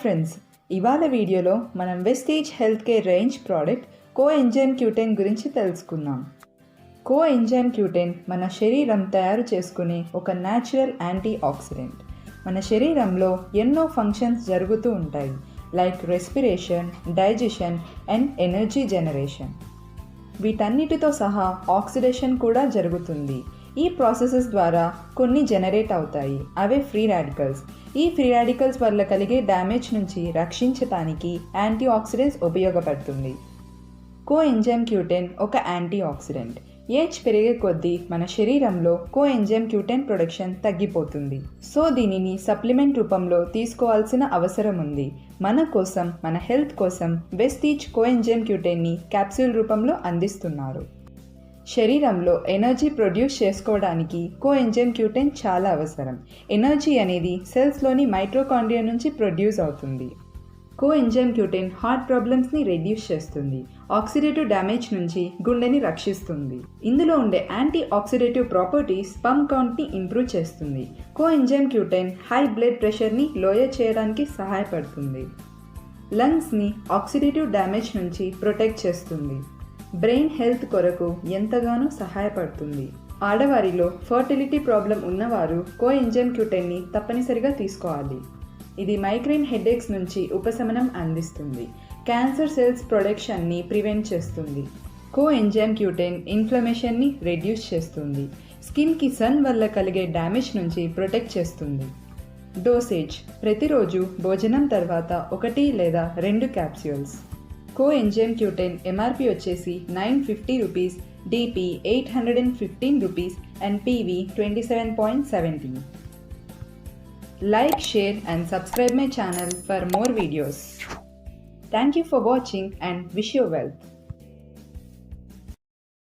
Friends, ఇవాళ వీడియోలో మనం Vestige health care range product coenzyme Q10 గురించి తెలుసుకుందాం. కోఎంజైమ్ Q10 మన శరీరం తయారు చేసుకునే ఒక న్యాచురల్ యాంటీ ఆక్సిడెంట్. మన శరీరంలో ఎన్నో ఫంక్షన్స్ జరుగుతూ ఉంటాయి, like respiration, digestion and energy generation. వీటన్నిటితో సహా ఆక్సిడేషన్ కూడా జరుగుతుంది. ఈ ప్రాసెసెస్ ద్వారా కొన్ని జనరేట్ అవుతాయి, అవే ఫ్రీ రాడికల్స్. ఈ ఫ్రీ రాడికల్స్ వల్ల కలిగే డ్యామేజ్ నుంచి రక్షించడానికి యాంటీ ఆక్సిడెంట్స్ ఉపయోగపడుతుంది. కోఎంజైమ్ Q10 ఒక యాంటీ ఆక్సిడెంట్. ఏజ్ పెరిగే కొద్దీ మన శరీరంలో కోఎంజైమ్ Q10 ప్రొడక్షన్ తగ్గిపోతుంది. సో దీనిని సప్లిమెంట్ రూపంలో తీసుకోవాల్సిన అవసరం ఉంది. మన కోసం, మన హెల్త్ కోసం వెస్టీజ్ కోఎంజైమ్ Q10ని క్యాప్సూల్ రూపంలో అందిస్తున్నారు. శరీరంలో ఎనర్జీ ప్రొడ్యూస్ చేసుకోవడానికి కోఎంజైమ్ Q10 చాలా అవసరం. ఎనర్జీ అనేది సెల్స్లోని మైటోకాండ్రియా నుంచి ప్రొడ్యూస్ అవుతుంది. కోఎంజైమ్ Q10 హార్ట్ ప్రాబ్లమ్స్ని రెడ్యూస్ చేస్తుంది. ఆక్సిడేటివ్ డ్యామేజ్ నుంచి గుండెని రక్షిస్తుంది. ఇందులో ఉండే యాంటీ ఆక్సిడేటివ్ ప్రాపర్టీస్ స్పర్మ్ కౌంట్ని ఇంప్రూవ్ చేస్తుంది. కోఎంజైమ్ Q10 హై బ్లడ్ ప్రెషర్ని లోయర్ చేయడానికి సహాయపడుతుంది. లంగ్స్ని ఆక్సిడేటివ్ డ్యామేజ్ నుంచి ప్రొటెక్ట్ చేస్తుంది. బ్రెయిన్ హెల్త్ కొరకు ఎంతగానో సహాయపడుతుంది. ఆడవారిలో ఫర్టిలిటీ ప్రాబ్లం ఉన్నవారు కోఎంజైమ్ Q10ని తప్పనిసరిగా తీసుకోవాలి. ఇది మైగ్రేన్ హెడేక్స్ నుంచి ఉపశమనం అందిస్తుంది. క్యాన్సర్ సెల్స్ ప్రొడక్షన్ని ప్రివెంట్ చేస్తుంది. కోఎంజైమ్ Q10 ఇన్ఫ్లమేషన్ని రెడ్యూస్ చేస్తుంది. స్కిన్కి సన్ వల్ల కలిగే డ్యామేజ్ నుంచి ప్రొటెక్ట్ చేస్తుంది. డోసేజ్: ప్రతిరోజు భోజనం తర్వాత 1 లేదా 2 క్యాప్సూల్స్. కోఎంజైమ్ Q10 MRP వచ్చేసి 950 rupees, DP 815 rupees and PV 27.70. Like, share and subscribe my channel for more videos. Thank you for watching and wish you wealth.